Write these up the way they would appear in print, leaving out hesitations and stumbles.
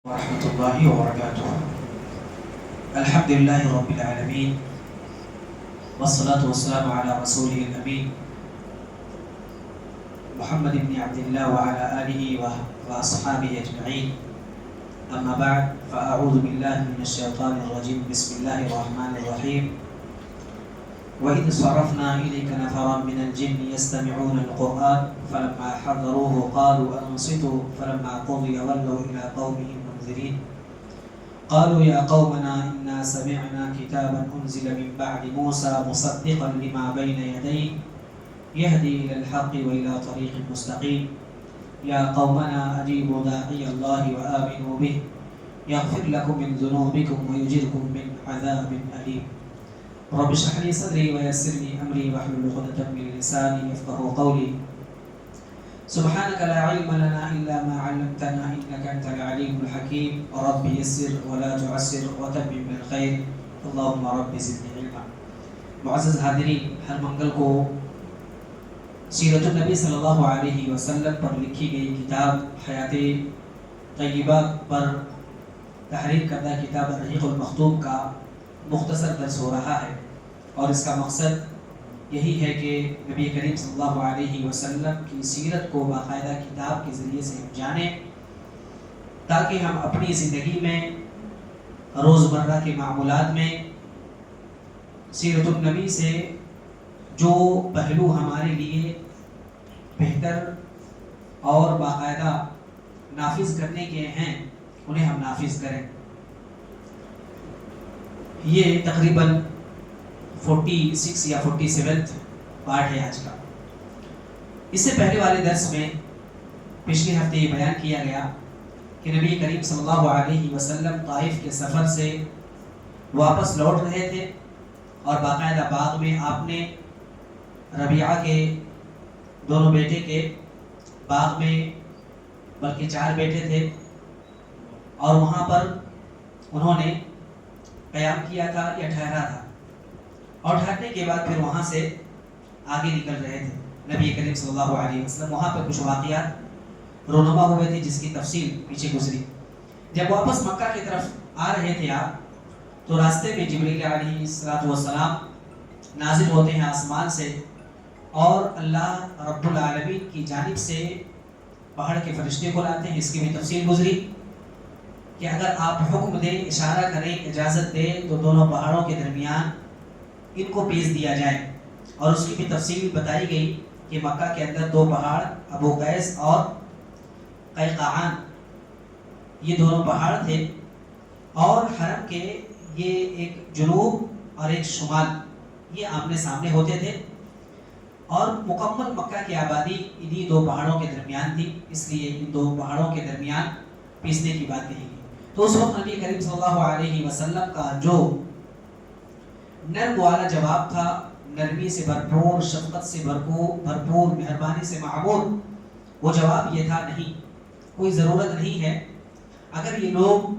ورحمة الله وبركاته. الحمد لله رب العالمين والصلاة والسلام على رسوله الأمين محمد بن عبد الله وعلى آله وأصحابه أجمعين. أما بعد فأعوذ بالله من الشيطان الرجيم. بسم الله الرحمن الرحيم. وإذ صرفنا إليك نفرا من الجن يستمعون القرآن فلما حضروه قالوا أنصتوا فلما قضي ولوا إلى قومهم منذرين قالوا يا قومنا إنا سمعنا كتابا أنزل من بعد موسى مصدقا لما بين يديه يهدي إلى الحق وإلى طريق مستقيم يا قومنا أجيبوا داعي الله وآمنوا به يغفر لكم من ذنوبكم ويجركم من عذاب أليم. رب اشرح لي صدري ويسر لي امري واحلل عقدة من لساني يفقهوا قولي. سبحانك لا علم لنا الا ما علمتنا انك انت العليم الحكيم. رب يسر ولا تعسر وتمم بالخير اللهم رب زدني علما. معزز حاضرین، ہر منگل کو سیرت النبی صلی اللہ علیہ وسلم پر لکھی گئی کتاب حیات طیبہ پر تحریر کردہ کتاب الرحیق المختوم کا مختصر درس ہو رہا ہے، اور اس کا مقصد یہی ہے کہ نبی کریم صلی اللہ علیہ وسلم کی سیرت کو باقاعدہ کتاب کے ذریعے سے ہم جانیں، تاکہ ہم اپنی زندگی میں روزمرہ کے معمولات میں سیرت النبی سے جو پہلو ہمارے لیے بہتر اور باقاعدہ نافذ کرنے کے ہیں انہیں ہم نافذ کریں۔ یہ تقریباً 46 یا 47 پارٹ ہے آج کا۔ اس سے پہلے والے درس میں پچھلے ہفتے یہ بیان کیا گیا کہ نبی کریم صلی اللہ علیہ وسلم طائف کے سفر سے واپس لوٹ رہے تھے، اور باقاعدہ باغ میں آپ نے ربیعہ کے دونوں بیٹے کے باغ میں بلکہ 4 بیٹے تھے، اور وہاں پر انہوں نے قیام کیا تھا یا ٹھہرا تھا، اور ٹھہرنے کے بعد پھر وہاں سے آگے نکل رہے تھے نبی کریم صلی اللہ علیہ وسلم۔ وہاں پہ کچھ واقعات رونما ہوئے تھے جس کی تفصیل پیچھے گزری۔ جب واپس مکہ کی طرف آ رہے تھے آپ، تو راستے میں جبریل علیہ السلام نازل ہوتے ہیں آسمان سے، اور اللہ رب العالمین کی جانب سے پہاڑ کے فرشتے کو لاتے ہیں۔ اس کی بھی تفصیل گزری کہ اگر آپ حکم دیں، اشارہ کریں، اجازت دیں تو دونوں پہاڑوں کے درمیان ان کو پیش دیا جائے، اور اس کی بھی تفصیل بتائی گئی کہ مکہ کے اندر 2 پہاڑ ابو قیس اور قیقعان، یہ دونوں پہاڑ تھے، اور حرم کے یہ ایک جنوب اور ایک شمال یہ آمنے سامنے ہوتے تھے، اور مکمل مکہ کی آبادی انہی 2 پہاڑوں کے درمیان تھی، اس لیے ان 2 پہاڑوں کے درمیان پیسنے کی بات کہی گئی۔ تو اس وقت نبی کریم صلی اللہ علیہ وسلم کا جو نرم والا جواب تھا، نرمی سے بھرپور، شفقت سے بھرپور، مہربانی سے معمور، وہ جواب یہ تھا، نہیں، کوئی ضرورت نہیں ہے، اگر یہ لوگ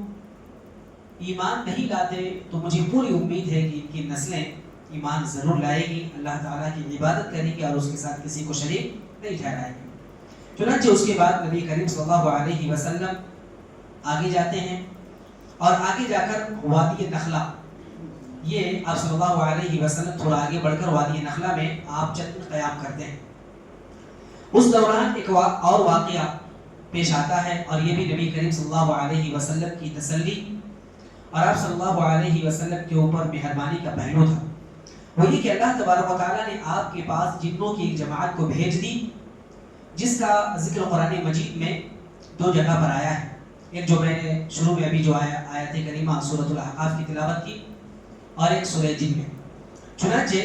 ایمان نہیں لاتے تو مجھے پوری امید ہے کہ ان کی نسلیں ایمان ضرور لائے گی، اللہ تعالیٰ کی عبادت کرے گی اور اس کے ساتھ کسی کو شریک نہیں ٹھہرائے گی۔ چنانچہ اس کے بعد نبی کریم صلی اللہ علیہ وسلم آگے جاتے ہیں، اور آگے جا کر وادی نخلہ، یہ آپ صلی اللہ علیہ وسلم تھوڑا آگے بڑھ کر وادی نخلہ میں آپ چند قیام کرتے ہیں۔ اس دوران ایک اور واقعہ پیش آتا ہے، اور یہ بھی نبی کریم صلی اللہ علیہ وسلم کی تسلی اور آپ صلی اللہ علیہ وسلم کے اوپر مہربانی کا پہلو تھا۔ وہ یہ کہ اللہ تبارک و تعالیٰ نے آپ کے پاس جنوں کی ایک جماعت کو بھیج دی، جس کا ذکر قرآن مجید میں 2 جگہ پر آیا ہے۔ ایک جو میں نے شروع میں ابھی جو آیت کریمہ سورۃ الاحقاف کی تلاوت کی، اور ایک سورہ جن میں۔ چنانچہ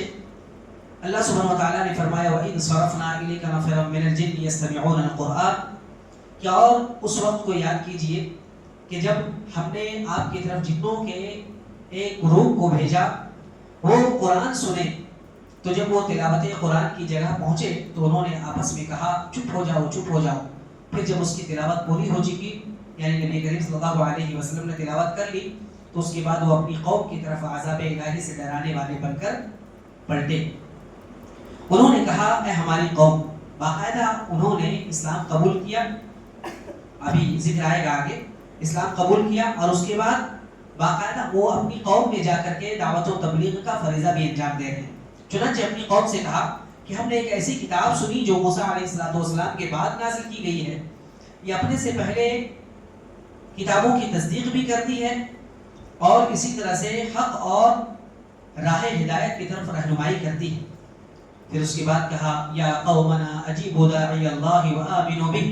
اللہ سبحانہ و تعالیٰ نے فرمایا وَإِذْ صَرَفْنَا إِلَيْكَ نَفَرًا مِنَ الْجِنِّ يَسْتَمِعُونَ الْقُرْآنَ، کہ اور اس وقت کو یاد کیجئے کہ جب ہم نے آپ کی طرف جنوں کے ایک گروپ کو بھیجا، وہ قرآن سنے، تو جب وہ تلاوت قرآن کی جگہ پہنچے تو انہوں نے آپس میں کہا چپ ہو جاؤ، چپ ہو جاؤ۔ پھر جب اس کی تلاوت پوری ہو چکی، یعنی نبی کریم صلی اللہ علیہ وسلم نے تلاوت کر لی، تو اس کے بعد وہ اپنی قوم کی طرف عذاب الہی سے ڈرانے والے بن کر پلٹے۔ انہوں نے کہا اے ہماری قوم، باقاعدہ انہوں نے اسلام قبول کیا، ابھی ذکر آئے گا آگے، اسلام قبول کیا اور اس کے بعد باقاعدہ وہ اپنی قوم میں جا کر کے دعوت و تبلیغ کا فریضہ بھی انجام دے رہے ہیں. چنانچہ اپنی قوم سے کہا کہ ہم نے ایک ایسی کتاب سنی جو موسیٰ علیہ السلام کے بعد نازل کی گئی ہے، یہ اپنے سے پہلے کتابوں کی تصدیق بھی کرتی ہے اور اسی طرح سے حق اور راہ ہدایت کی طرف رہنمائی کرتی ہے. پھر اس کے بعد کہا یا قومنا اجیبوا داعی اللہ وآمنوا بہ،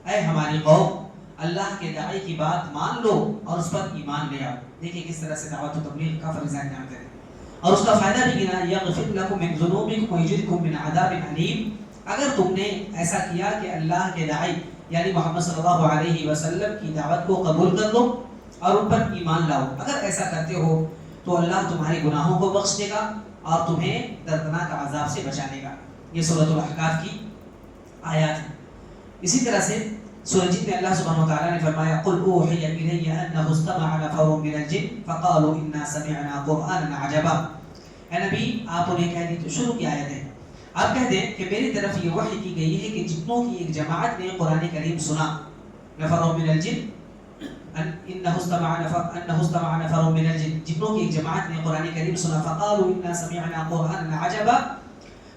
اے ہماری قوم اللہ کے داعی کی بات مان لو اور اس پر ایمان لے آؤ. دیکھیں کس طرح سے دعوت و تبلیغ کا فریضہ انجام دے اور اس کا فائدہ بھی گنا، یغفر لکم من ذنوبکم ویجرکم من عذاب علیم. اگر تم نے ایسا کیا کہ اللہ کے داعی یعنی محمد صلی اللہ علیہ وسلم کی دعوت کو قبول کر لو اور ان پر ایمان لاؤ، اگر ایسا کرتے ہو تو اللہ تمہارے گناہوں کو بخش دے گا اور تمہیں دردناک عذاب سے بچا لے گا. یہ سورۃ الاحقاف کی آیات ہیں. اسی طرح سے سورہ جن میں اللہ سبحانہ وتعالیٰ نے فرمایا قل اوحی الی انہ استمع نفر من الجن فقالوا انا سمعنا قرآنا عجبا. اے نبی آپ انہیں کہہ دیں، تو شروع کی آیت ہے، آپ کہہ دیں کہ میری طرف یہ وحی کی گئی ہے کہ جنوں کی ایک جماعت نے قرآن کریم سنا. نفر من الجن انہ استمع نفر من الجن، جنوں کی ایک جماعت نے قرآن کریم سنا. فقالوا انا سمعنا قرآنا عجبا،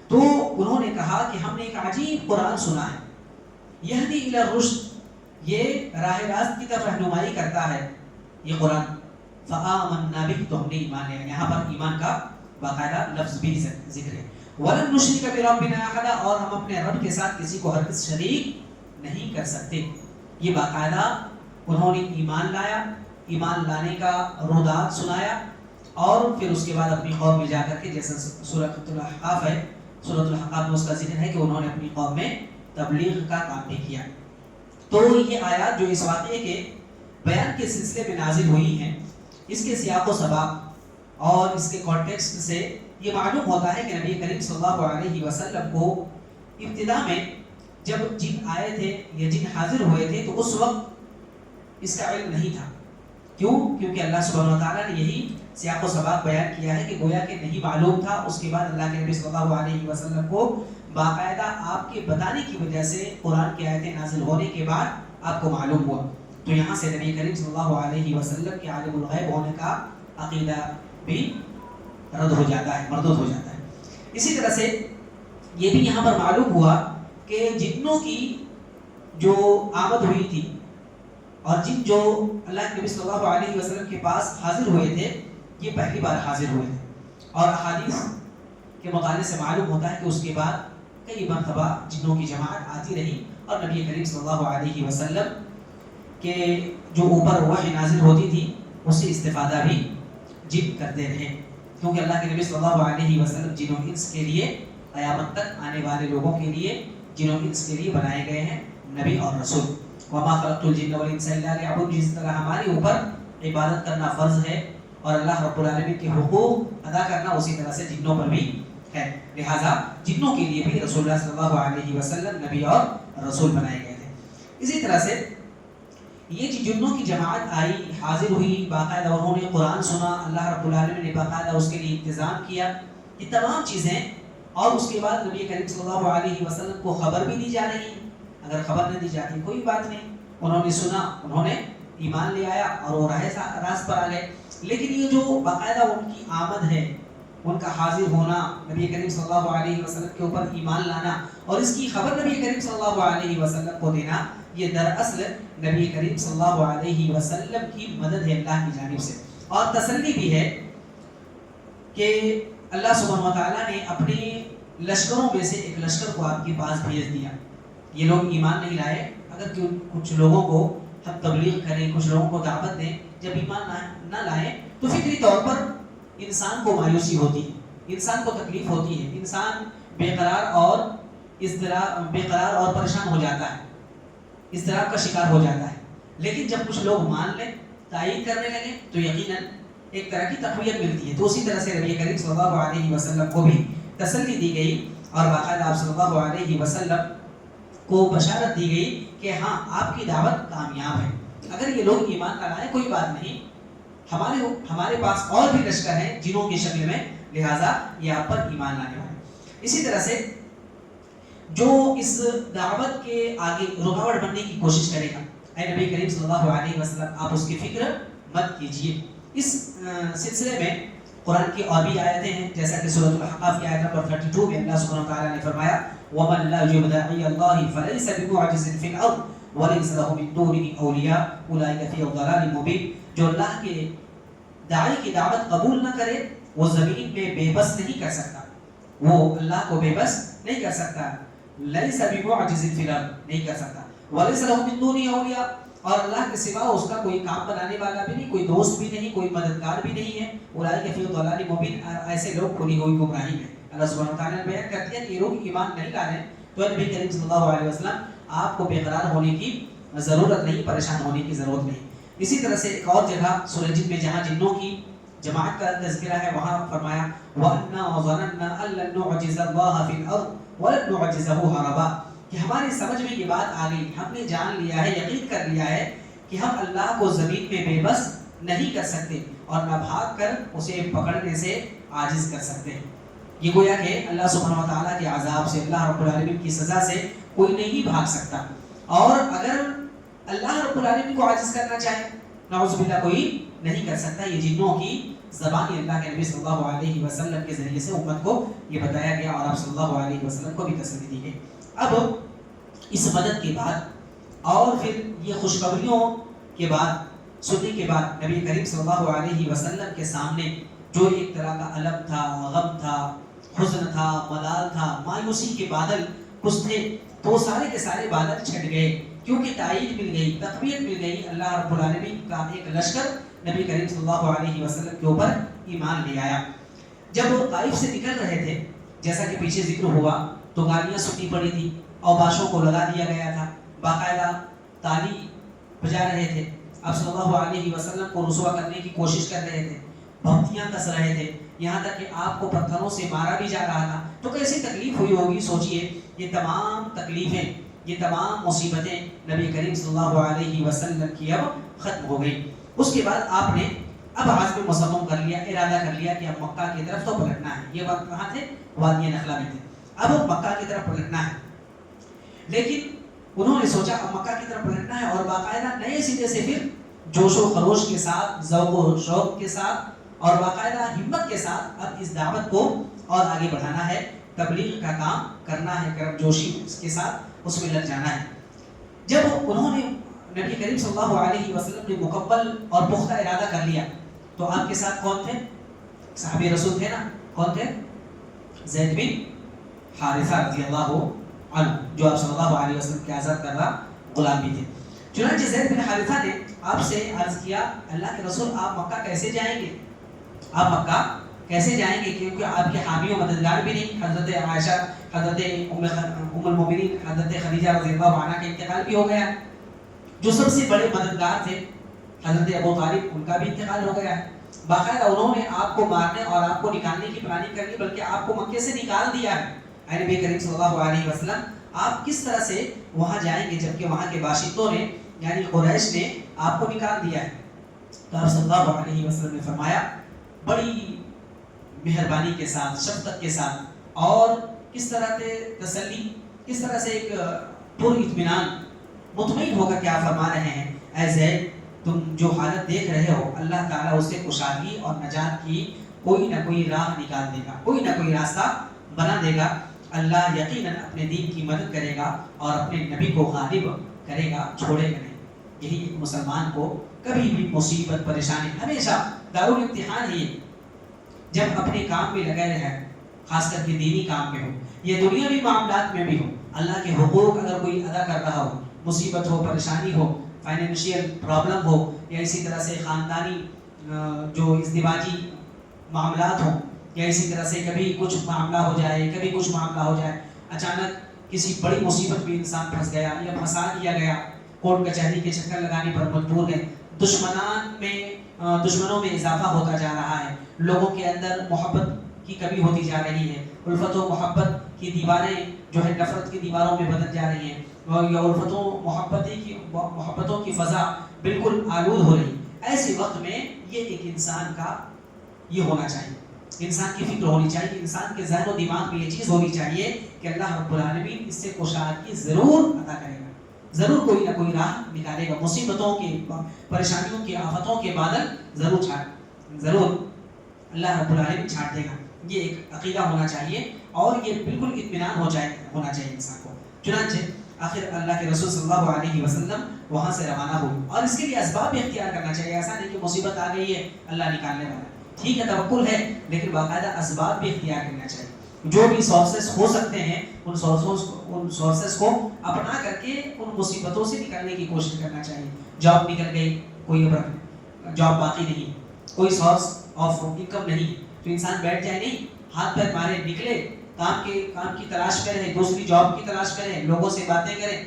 تو انہوں نے کہا کہ ہم نے ایک عجیب قرآن سنا ہے. یہدی الی الرشد، یہ راہ راست کی طرف رہنمائی کرتا ہے یہ قرآن. فآمنا بہ، تو ہم نے ایمان لیا. یہاں پر ایمان کا باقاعدہ لفظ بھی ذکر ہے. ولن نشرک بربنا احدا، اور ہم اپنے رب کے ساتھ کسی کو ہرگز شریک نہیں کر سکتے. یہ باقاعدہ انہوں نے ایمان لایا، ایمان لانے کا روداد سنایا اور پھر اس کے بعد اپنی قوم میں جا کر کے، جیسا سورۃ الاحقاف ہے، سورۃ الاحقاف میں اس کا ذکر ہے کہ انہوں نے اپنی قوم میں تبلیغ کا کام بھی کیا. تو یہ آیات جو اس واقعے کے بیان کے سلسلے میں نازل ہوئی ہیں، اس کے سیاق و سباق اور اس کے کانٹیکسٹ سے یہ معلوم ہوتا ہے کہ نبی کریم صلی اللہ علیہ وسلم کو ابتدا میں جب جن آئے تھے یا جن حاضر ہوئے تھے تو اس وقت اس کا علم نہیں تھا. کیوں؟ کیونکہ اللہ سبحانہ وتعالیٰ نے یہی سیاق و سباق بیان کیا ہے کہ گویا کہ نہیں معلوم تھا. اس کے بعد اللہ کے نبی صلی اللہ علیہ وسلم کو باقاعدہ آپ کے بتانے کی وجہ سے قرآن کی آیتیں نازل ہونے کے بعد آپ کو معلوم ہوا. تو یہاں سے نبی کریم صلی اللہ علیہ وسلم کے عالم الغیب ہونے کا عقیدہ بھی رد ہو جاتا ہے، مردود ہو جاتا ہے. اسی طرح سے یہ بھی یہاں پر معلوم ہوا کہ جنوں کی جو آمد ہوئی تھی اور جن جو اللہ کے نبی صلی اللہ علیہ وسلم کے پاس حاضر ہوئے تھے، یہ پہلی بار حاضر ہوئے تھے. اور احادیث کے مطالعے سے معلوم ہوتا ہے کہ اس کے بعد کئی مرتبہ جنوں کی جماعت آتی رہی اور نبی کریم صلی اللہ علیہ وسلم کے جو اوپر وحی نازل ہوتی تھی اس سے استفادہ بھی جن کرتے رہے. کیونکہ اللہ کے نبی صلی اللہ علیہ وسلم جن و انس کے لیے، قیامت تک آنے والے لوگوں کے لیے، جن و انس کے لیے بنائے گئے ہیں نبی اور رسول. وما خلقت الجن والانس الا ليعبدون، جس طرح ہمارے اوپر عبادت کرنا فرض ہے اور اللہ رب العالمین کے حقوق ادا کرنا اسی طرح سے جنوں پر بھی ہے. لہذا جنوں کے لیے بھی رسول اللہ صلی اللہ علیہ وسلم نبی اور رسول بنائے گئے تھے. اسی طرح سے یہ جنوں کی جماعت آئی، حاضر ہوئی، باقاعدہ انہوں نے قرآن سنا، اللہ رب العالمین نے باقاعدہ اس کے لیے انتظام کیا، یہ تمام چیزیں. اور اس کے بعد نبی کریم صلی اللہ علیہ وسلم کو خبر بھی دی جا رہی. اگر خبر نہ دی جاتی کوئی بات نہیں، انہوں نے سنا، انہوں نے ایمان لے آیا اور وہ راست پر آ گئے. لیکن یہ جو باقاعدہ ان کی آمد ہے، ان کا حاضر ہونا، نبی کریم صلی اللہ علیہ وسلم کے اوپر ایمان لانا اور اس کی خبر نبی کریم صلی اللہ علیہ وسلم کو دینا، یہ دراصل نبی کریم صلی اللہ علیہ وسلم کی مدد ہے اللہ کی جانب سے. اور تسلی بھی ہے کہ اللہ سبحانہ وتعالیٰ نے اپنے لشکروں میں سے ایک لشکر کو آپ کے پاس بھیج دیا. یہ لوگ ایمان نہیں لائے، اگر کچھ لوگوں کو ہم تبلیغ کریں، کچھ لوگوں کو دعوت دیں، جب ایمان نہ لائیں تو فطری طور پر انسان کو مایوسی ہوتی ہے، انسان کو تکلیف ہوتی ہے، انسان بے قرار اور پریشان ہو جاتا ہے، اضطراب کا شکار ہو جاتا ہے. لیکن جب کچھ لوگ مان لیں، تائید کرنے لگے تو یقیناً ایک طرح کی تقویت ملتی ہے. تو اسی طرح سے نبی کریم صلی اللہ علیہ وسلم کو بھی تسلی دی گئی اور باقاعدہ آپ صلی اللہ علیہ وسلم کو بشارت دی گئی کہ ہاں آپ کی دعوت کامیاب ہے. اگر یہ لوگ ایمان نہ لائیں کوئی بات نہیں، ہمارے پاس اور بھی لشکر ہیں جنوں کی شکل میں، لہٰذا یہ آپ پر ایمان لانے والے. اسی طرح سے جو اس دعوت کے آگے رکاوٹ بننے کی کوشش کرے گا، اے نبی کریم صلی اللہ علیہ وسلم آپ اس کی فکر مت کیجیے. اس سلسلے میں قرآن کی اور بھی آیتیں ہیں، جیسا کہ سورۃ الحقاف کی آیت نمبر 32 میں اللہ سبحانہ وتعالیٰ نے فرمایا وَمَن لَا يُجِبْ دَاعِيَ اللَّهِ فَلَيْسَ بِمُعْجِزٍ فِي الْأَرْضِ وَلَيْسَ لَهُ مِن دُونِهِ أَوْلِيَاءُ أُولَٰئِكَ فِي ضَلَالٍ مُبِينٍ. جو اللہ کے داعی کی دعوت قبول نہ کرے وہ زمین میں بے بس نہیں کر سکتا، وہ اللہ کو بے بس نہیں کر سکتا. لَيْسَ بِمُعْجِزٍ فِي الْأَرْضِ نہیں کر سکتا. وَلَيْسَ لَهُ مِن دُونِهِ أَوْلِيَاءُ اور اللہ کے سوا اس کا کوئی کام بنانے والا بھی نہیں، کوئی دوست بھی نہیں، کوئی مددگار بھی نہیں ہے. اولئک فی ضلال مبین، ایسے لوگ کھلی ہوئی گمراہی میں. اللہ سبحانہ وتعالیٰ نے بیان کر دیا کہ یہ لوگ ایمان نہیں لا رہے، تو نبی کریم صلی اللہ علیہ وسلم آپ کو بے قرار ہونے کی ضرورت نہیں، پریشان ہونے کی ضرورت نہیں. اسی طرح سے ایک اور جگہ سورہ جن میں جہاں جنوں کی جماعت کا تذکرہ ہے وہاں فرمایا وَأَنَّا وَظَنَنَّا أَن لَّن نُعْجِزَ اللَّهَ فِي الْأَرْضِ وَلَن نُعْجِزَهُ هَرَبًا کہ ہماری سمجھ میں یہ بات آ گئی، ہم نے جان لیا ہے، یقین کر لیا ہے کہ ہم اللہ کو زمین میں بے بس نہیں کر سکتے اور نہ بھاگ کر اسے پکڑنے سے عاجز کر سکتے. یہ گویا کہ اللہ سبحانہ وتعالیٰ کے عذاب سے، اللہ رب العالمین کی سزا سے کوئی نہیں بھاگ سکتا. اور اگر اللہ رب العالمین کو عاجز کرنا چاہے نعوذ باللہ کوئی نہیں کر سکتا. یہ جنوں کی زبان اللہ کے نبی صلی اللہ علیہ وسلم کے ذریعے سے امت کو یہ بتایا گیا اور آپ صلی اللہ علیہ وسلم کو بھی تسلی دی گئی. اب اس مدد کے بعد اور پھر یہ خوشخبریوں کے بعد سننے کے بعد نبی کریم صلی اللہ علیہ وسلم کے سامنے جو ایک طرح کا الم تھا، غم تھا، حزن تھا، ملال تھا، مایوسی کے بادل کچھ تھے، تو سارے کے سارے بادل چھٹ گئے کیونکہ تائید مل گئی، تقویت مل گئی. اللہ رب العالمین کا ایک لشکر نبی کریم صلی اللہ علیہ وسلم کے اوپر ایمان لے آیا. جب وہ طائف سے نکل رہے تھے جیسا کہ پیچھے ذکر ہوا تو گالیاں سننی پڑی تھی، اوباشوں کو لگا دیا گیا تھا، باقاعدہ تالی بجا رہے تھے، آپ صلی اللہ علیہ وسلم کو رسوا کرنے کی کوشش کر رہے تھے، بھکتیاں کس رہے تھے، یہاں تک کہ آپ کو پتھروں سے مارا بھی جا رہا تھا. تو کیسی تکلیف ہوئی ہوگی سوچئے. یہ تمام تکلیفیں، یہ تمام مصیبتیں نبی کریم صلی اللہ علیہ وسلم کی اب ختم ہو گئی. اس کے بعد آپ نے اب عزم مصمم کر لیا، ارادہ کر لیا کہ اب مکہ کی طرف تو پلٹنا ہے. یہ وقت کہاں تھے؟ وادی نخلا میں تھے. اب مکہ کی طرف پلٹنا ہے. لیکن انہوں نے سوچا اب مکہ کی طرف پلٹنا ہے اور باقاعدہ نئے سرے سے پھر جوش و خروش کے ساتھ، ذوق و شوق کے ساتھ اور باقاعدہ ہمت کے ساتھ اب اس دعوت کو اور آگے بڑھانا ہے، تبلیغ کا کام کرنا ہے، کرم جوشی کے ساتھ اس میں لگ جانا ہے. جب انہوں نے نبی کریم صلی اللہ علیہ وسلم نے مکمل اور پختہ ارادہ کر لیا تو آپ کے ساتھ کون تھے؟ صحابی رسول تھے نا. کون تھے؟ زید بن حارثہ رضی اللہ عنہ، جو آپ صلی اللہ علیہ وسلم کے آزاد کردہ غلام بھی تھے. چنانچہ زید بن حارثہ نے آپ سے عرض کیا اللہ کے رسول آپ مکہ کیسے جائیں گے؟ آپ مکہ کیسے جائیں گے؟ کیونکہ آپ کے حامی و مددگار بھی نہیں. حضرت عائشہ، حضرت ام المؤمنین حضرت خدیجہ رضی اللہ عنہ کا انتقال بھی ہو گیا ہے. جو سب سے بڑے مددگار تھے حضرت ابو طالب، ان کا بھی انتقال ہو گیا ہے. باقاعدہ انہوں نے آپ کو مارنے اور آپ کو نکالنے کی پلاننگ کر لی، بلکہ آپ کو مکے سے نکال دیا ہے. اے نبی کریم صلی اللہ علیہ وسلم آپ کس طرح سے وہاں جائیں گے جبکہ وہاں کے باشندوں نے یعنی قریش نے آپ کو نکال دیا ہے؟ تو آپ صلی اللہ علیہ وسلم نے فرمایا بڑی مہربانی کے ساتھ، شفقت کے ساتھ اور کس طرح سے تسلی، کس طرح سے ایک پر اطمینان مطمئن ہو کر کیا فرما رہے ہیں اے زید تم جو حالت دیکھ رہے ہو اللہ تعالیٰ اس سے کشادگی اور نجات کی کوئی نہ کوئی راہ نکال دے گا، کوئی نہ کوئی راستہ بنا دے گا. اللہ یقیناً اپنے دین کی مدد کرے گا اور اپنے نبی کو غالب کرے گا، چھوڑے گا نہیں. یہی ایک مسلمان کو کبھی بھی مصیبت پریشانی ہمیشہ دارالامتحان ہی جب اپنے کام میں لگے رہے، خاص کر کے دینی کام میں ہو یا دنیاوی معاملات میں بھی ہو، اللہ کے حقوق اگر کوئی ادا کر رہا ہو، مصیبت ہو، پریشانی ہو، فائنینشیل پرابلم ہو یا اسی طرح سے خاندانی جو ازدواجی معاملات ہوں یا اسی طرح سے کبھی کچھ معاملہ ہو جائے، کبھی کچھ معاملہ ہو جائے، اچانک کسی بڑی مصیبت میں انسان پھنس گیا یا پھنسا دیا گیا، کورٹ کچہری کے چکر لگانے پر مجبور ہے، دشمنوں میں اضافہ ہوتا جا رہا ہے، لوگوں کے اندر محبت کی کمی ہوتی جا رہی ہے، الفت و محبت کی دیواریں جو ہے نفرت کی دیواروں میں بدل جا رہی ہیں اور یا محبتوں کی فضا بالکل آلود ہو رہی. ایسے وقت میں یہ ایک انسان کا یہ ہونا چاہیے، انسان کی فکر ہونی چاہیے، انسان کے ذہن و دماغ میں یہ چیز ہونی چاہیے کہ اللہ رب العالمین اس سے کشادگی ضرور عطا کرے گا. ضرور کوئی نہ کوئی راہ نکالے گا. مصیبتوں کے، پریشانیوں کے، آفتوں کے بادل ضرور اللہ رب العالمین چھاٹ دے گا. یہ ایک عقیدہ ہونا چاہیے اور یہ بالکل اطمینان ہونا چاہیے انسان کو. چنانچہ آخر اللہ کے رسول صلی اللہ علیہ وسلم وہاں سے روانہ ہوئے اور اس کے لیے اسباب بھی اختیار کرنا چاہیے. ایسا نہیں کہ مصیبت آ گئی ہے اللہ نکالنے والا ہے. ٹھیک ہے توکل ہے لیکن باقاعدہ اسباب بھی اختیار کرنا چاہیے. جو بھی سورسز ہو سکتے ہیں ان سورسز کو اپنا کر کے ان مصیبتوں سے نکلنے کی کوشش کرنا چاہیے. جاب نکل گئی، کوئی جاب باقی نہیں، کوئی سورس آف انکم نہیں تو انسان بیٹھ جائے نہیں، ہاتھ پیر مارے، نکلے، کام کی تلاش کرے، دوسری جاب کی تلاش کرے، لوگوں سے باتیں کرے،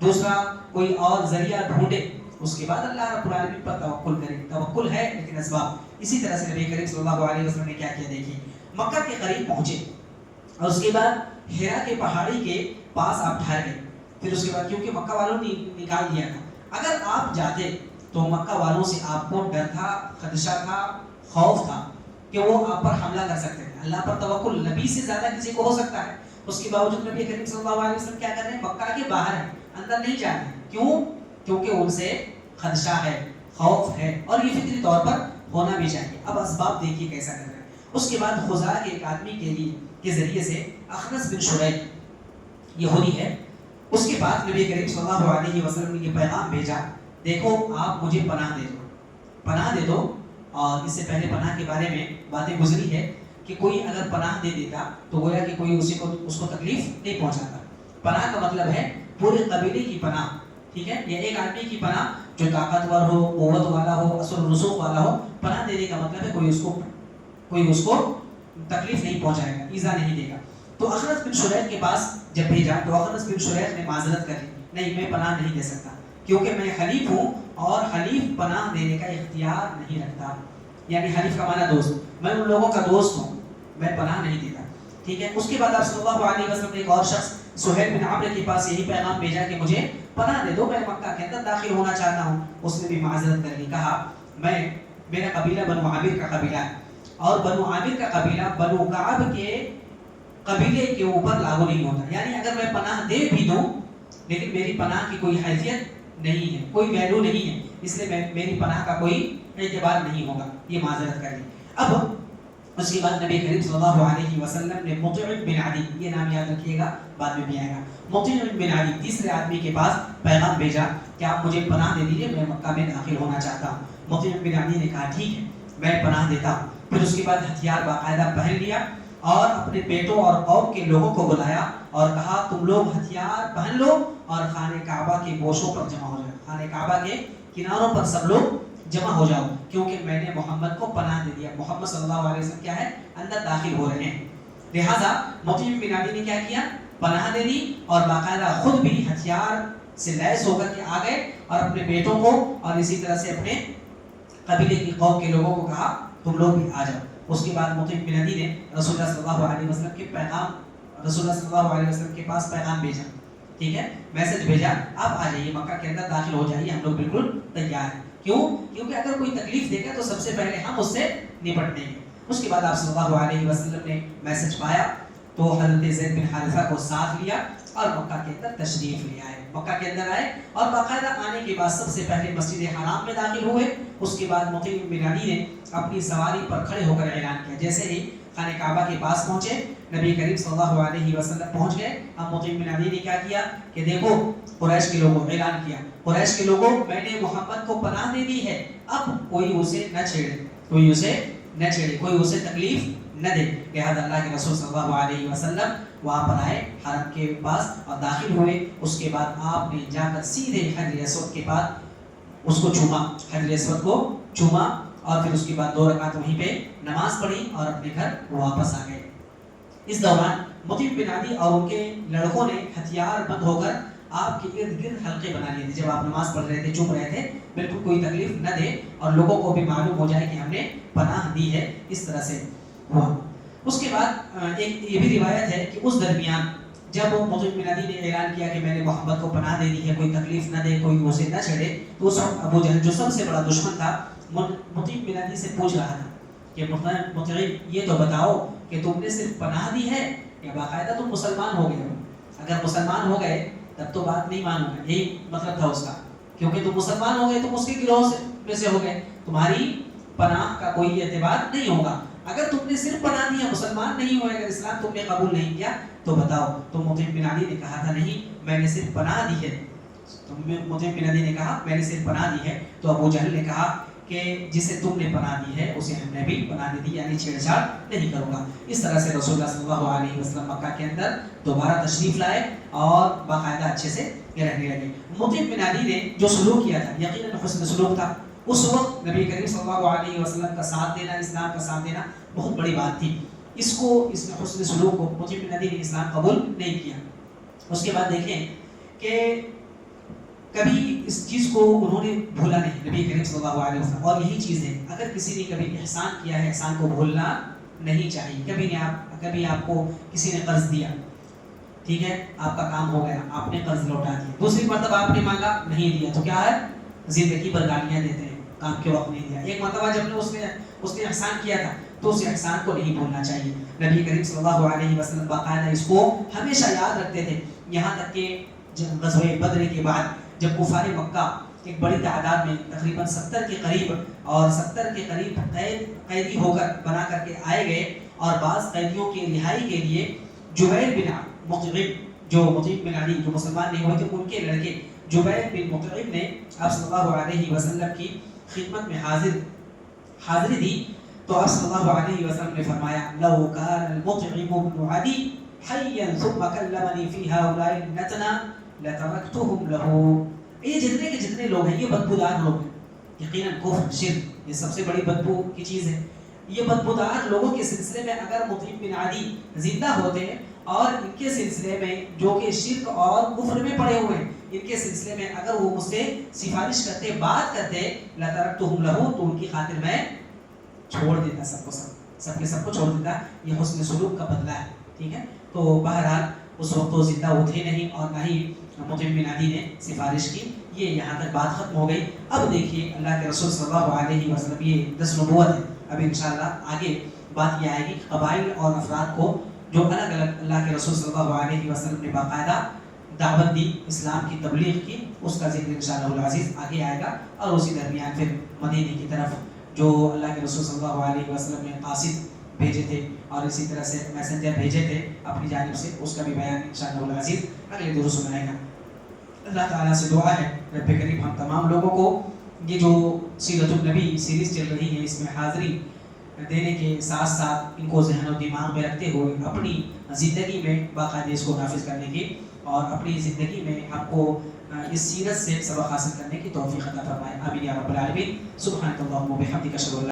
دوسرا کوئی اور ذریعہ ڈھونڈے، اس کے بعد اللہ رب العالمین پر توکل کرے. توکل ہے لیکن اسباب. اسی طرح سے نبی کریم صلی اللہ علیہ وسلم نے کیا کیا دیکھیے. مکہ کے قریب پہنچے اور اس کے بعد ہیرا کے پہاڑی کے پاس آپ ٹھہر گئے. پھر اس کے بعد کیونکہ مکہ والوں نے نکال دیا تھا، اگر آپ جاتے تو مکہ والوں سے آپ کو ڈر تھا، خدشہ تھا، خوف تھا کہ وہ آپ پر حملہ کر سکتے ہیں. اللہ پر توکل نبی سے زیادہ کسی کو ہو سکتا ہے. اس کے باوجود نبی کریم صلی اللہ علیہ وسلم کیا کر رہے ہیں؟ مکہ کے باہر ہیں، اندر نہیں جا رہے. کیوں؟ کیونکہ ان سے خدشہ ہے، خوف ہے اور یہ فطری طور پر ہونا بھی چاہیے. اب اسباب دیکھیے کیسا کر رہے ہیں. اس کے بعد خزاعہ کے ایک آدمی کے ذریعے سے اخنس بن شریح یہودی ہے، اس کے بعد نبی کریم صلی اللہ علیہ وسلم نے یہ پیغام بھیجا، دیکھو آپ مجھے پناہ دے دو. اور اس سے پہلے پناہ کے بارے میں باتیں گزری ہے کہ کوئی اگر پناہ دے دیتا تو گویا کہ کوئی اس کو تکلیف نہیں پہنچاتا. پناہ کا مطلب ہے پورے قبیلے کی پناہ. ٹھیک ہے، یا ایک آدمی کی پناہ جو طاقتور ہو، قوت والا ہو، اثر و رسوخ والا ہو. پناہ دینے کا مطلب ہے کوئی اس کو تکلیف نہیں پہنچائے گا، ایذا نہیں دے گا. تو اخنس بن شریح کے پاس جب بھیجا تو اخنس بن شریح نے معذرت کر لی، نہیں میں پناہ نہیں دے سکتا کیونکہ میں حلیف ہوں اور حلیف پناہ دینے کا اختیار نہیں رکھتا. یعنی حلیف کا معنی دوست، میں ان لوگوں کا دوست ہوں، میں پناہ نہیں دیتا. ٹھیک ہے. اس کے بعد آپ صلی اللہ علیہ وسلم نے ایک اور شخص سہیل بن عمرو کے پاس یہی پیغام بھیجا کہ مجھے پناہ دے دو، میں مکہ کے اندر داخل ہونا چاہتا ہوں. اس نے بھی معذرت کر لی، کہا میرا قبیلہ بنو عامر کا قبیلہ ہے اور بنو عامر کا قبیلہ بنو کعب کے قبیلے کے اوپر لاگو نہیں ہوتا. یعنی اگر میں پناہ دے بھی دوں لیکن میری پناہ کی کوئی حیثیت نہیں ہے، کوئی ویلو نہیں ہے، اس لیے میری پناہ کا کوئی اعتبار نہیں ہوگا. یہ معذرت کر لی. اب اس کے بعد نبی کریم صلی اللہ علیہ وسلم نے مطعم بن عدی، یہ نام یاد رکھیے گا بعد میں بھی آئے گا، مطعم بن عدی تیسرے آدمی کے پاس پیغام بھیجا کہ آپ مجھے پناہ دے دیجیے، میں مکہ میں داخل ہونا چاہتا ہوں. مطعم بن عدی نے کہا ٹھیک ہے میں پناہ دیتا ہوں. پھر اس کے بعد ہتھیار باقاعدہ پہن لیا اور اپنے بیٹوں اور قوم کے لوگوں کو بلایا اور کہا تم لوگ ہتھیار پہن لو اور خانہ کعبہ کے گوشوں پر جمع ہو جاؤ، خانہ کعبہ کے کناروں پر سب لوگ جمع ہو جاؤ، کیونکہ میں نے محمد کو پناہ دے دیا. محمد صلی اللہ علیہ وسلم کیا ہے؟ اندر داخل ہو رہے ہیں. لہذا مطعم بن عدی نے کیا کیا؟ پناہ دے دی اور باقاعدہ خود بھی ہتھیار سے لیس ہو کر کے آ گئے اور اپنے بیٹوں کو اور اسی طرح سے اپنے قبیلے کی قوم کے لوگوں کو کہا تم لوگ بھی آ جاؤ. اس کے بعد مطعم بن عدی نے رسول اللہ صلی اللہ علیہ وسلم کے رسول اللہ صلی اللہ علیہ وسلم کے پاس پیغام بھیجا. ٹھیک ہے، میسج بھیجا آپ آ جائیے مکہ کے اندر داخل ہو جائیے، ہم لوگ بالکل تیار ہیں. کیوں؟ کیونکہ اگر کوئی تکلیف دے گا تو سب سے پہلے ہم اس سے نپٹ دیں گے. اس کے بعد آپ صلی اللہ علیہ وسلم نے میسج پایا تو حضرت زید بن حارثہ کو ساتھ لیا اور مکہ کے اندر تشریف لے آئے. مکہ کے اندر آئے اور باقاعدہ آنے کے بعد سب سے پہلے مسجد حرام میں داخل ہوئے. اس کے بعد مطعم بن عدی نے اپنی سواری پر کھڑے ہو کر اعلان کیا. جیسے ہی خانہ کعبہ کے پاس پہنچے، نبی کریم صلی اللہ علیہ وسلم پہنچ گئے. اب مطعم بن عدی نے کیا کیا کہ دیکھو قریش کے لوگوں اعلان کیا، قریش کے لوگوں میں نے محمد کو پناہ دے دی ہے، اب کوئی اسے نہ چھیڑے، کوئی اسے تکلیف نہ دے. لہذا اللہ کے رسول صلی اللہ علیہ وسلم وہاں پر آئے حرم کے پاس اور داخل ہوئے. اس کے بعد آپ نے جا کر سیدھے حجر اسود کے بعد اس کو چوما، حجر اسود کو چوما اور پھر اس کے بعد 2 رکعت وہیں پہ نماز پڑھی اور اپنے گھر واپس آ گئے. اس دوران مطعم بن عدی اور ان کے لڑکوں نے ہتھیار بند ہو کر آپ کے ارد گرد حلقے بنا لیے تھے. جب آپ نماز پڑھ رہے تھے چپ رہے تھے، بالکل کوئی تکلیف نہ دے اور لوگوں کو بھی معلوم ہو جائے کہ ہم نے پناہ دی ہے. اس طرح سے ہوا. اس کے بعد ایک یہ بھی روایت ہے کہ اس درمیان جب مطعم بن عدی نے اعلان کیا کہ میں نے محمد کو پناہ دے دی ہے، کوئی تکلیف نہ دے، کوئی اسے نہ چھیڑے، تو اس وقت ابو جہل جو سب سے بڑا دشمن تھا مطعم بن عدی سے پوچھ رہا تھا کہ مطعم یہ تو بتاؤ کہ تم نے صرف پناہ دی ہے یا باقاعدہ تم مسلمان ہو گئے ہو؟ اگر مسلمان ہو گئے تب تو بات نہیں مانوں گا، یہی مطلب تھا اس کا، کیونکہ تم مسلمان ہو گئے، تم اس کے گروہ میں سے ہو گئے، تمہاری پناہ کا کوئی اعتبار نہیں ہوگا۔ اگر تم نے صرف پناہ دیا، مسلمان نہیں ہوئے، اگر اسلام تم نے قبول نہیں کیا تو بتاؤ۔ تو مطعم بن عدی نے کہا تھا نہیں میں نے صرف پناہ دی ہے۔ مطعم بن عدی نے کہا میں نے صرف پناہ دی ہے۔ تو ابو جہل نے کہا کہ جسے تم نے پناہ دی ہے اسے ہم نے بھی پناہ دی، یعنی چھیڑ چھاڑ نہیں کروں گا۔ اس طرح سے رسول اللہ صلی اللہ علیہ وسلم مکہ کے اندر دوبارہ تشریف لائے اور باقاعدہ اچھے سے رہنے لگے۔ مطعم بن عدی نے جو سلوک کیا تھا یقیناً حسن سلوک تھا۔ اس وقت نبی کریم صلی اللہ علیہ وسلم کا ساتھ دینا، اسلام کا ساتھ دینا بہت بڑی بات تھی۔ اس حسن سلوک کو مطعم بن عدی نے اسلام قبول نہیں کیا۔ اس کے بعد دیکھیں کہ کبھی اس چیز کو انہوں نے بھولا نہیں، نبی کریم صلی اللہ علیہ وسلم، اور یہی چیز ہے اگر کسی نے کبھی احسان کیا ہے احسان کو بھولنا نہیں چاہیے۔ کبھی آپ کو کسی نے قرض دیا، ٹھیک ہے، آپ کا کام ہو گیا، آپ نے قرض لوٹا دیا، دوسری مرتبہ آپ نے مانگا نہیں دیا، تو کیا ہے، زندگی بھر گالیاں دیتے ہیں، کام کے وقت نہیں دیا۔ ایک مرتبہ جب اس نے احسان کیا تھا تو اس احسان کو نہیں بھولنا چاہیے۔ نبی کریم صلی اللہ علیہ وسلم باقاعدہ اس کو ہمیشہ یاد رکھتے تھے، یہاں تک کہ غزوہ بدر کے بعد جب کفار مکہ ایک بڑی تعداد میں تقریباً 70 کے قریب قیدی ہو کر بنا کر کے آئے گئے، اور بعض قیدیوں کی رہائی کے لیے جبیر بن مطعم، جو مطعم بن عدی جو مسلمان نہیں ہوئے تھے، ان کے لڑکے جبیر بن مطعم نے آپ صلی اللہ علیہ وسلم کی خدمت میں حاضری دی۔ تو آپ صلی اللہ علیہ وسلم نے فرمایا لو کان المطعم بن عدی حیا ثم کلمنی فی هؤلاء النتنہ لترکتهم له۔ یہ جتنے لوگ ہیں یہ بدبودار لوگ ہیں، یقیناً کفر شرک یہ سب سے بڑی بدبو کی چیز ہے۔ یہ بدبودار لوگوں کے سلسلے میں اگر مطعم بن عدی زندہ ہوتے اور ان کے سلسلے میں جو کہ شرک اور کفر میں پڑے ہوئے ہیں، ان کے سلسلے میں اگر وہ مجھ سے سفارش کرتے، بات کرتے، لترکتهم له، تو ان کی خاطر میں چھوڑ دیتا، سب کو چھوڑ دیتا۔ یہ حسن سلوک کا بدلہ ہے، ٹھیک ہے۔ تو بہرحال اس وقت وہ زندہ وہ تھے نہیں، اور نہ ہی مطعم بن عدی نے سفارش کی۔ یہ یہاں تک بات ختم ہو گئی۔ اب دیکھیے اللہ کے رسول صلی اللہ علیہ وسلم، یہ 10 نبوت ہے۔ اب انشاءاللہ آگے بات یہ آئے گی قبائل اور افراد کو جو الگ الگ اللہ کے رسول صلی اللہ علیہ وسلم نے باقاعدہ دعوت دی، اسلام کی تبلیغ کی، اس کا ذکر انشاءاللہ العزیز آگے آئے گا۔ اور اسی درمیان پھر مدینے کی طرف جو اللہ کے رسول صلی اللہ علیہ وسلم نے قاصد بھیجے تھے اور اسی طرح سے میسنجر بھیجے تھے اپنی جانب سے، اس کا بھی بیان انشاءاللہ العزیز اگلے دروس میں آئے گا۔ اللہ تعالیٰ سے دعا ہے رب کریم ہم تمام لوگوں کو یہ جو سیرت النبی سیریز چل رہی ہے اس میں حاضری دینے کے ساتھ ساتھ ان کو ذہن و دماغ میں رکھتے ہوئے اپنی زندگی میں باقاعدہ اس کو نافذ کرنے کی اور اپنی زندگی میں ہم کو اس سیرت سے سبق حاصل کرنے کی توفیق عطا فرمائے، آمین یا رب العالمین۔ سبحانک اللہم و بحمدک اشہد ان لا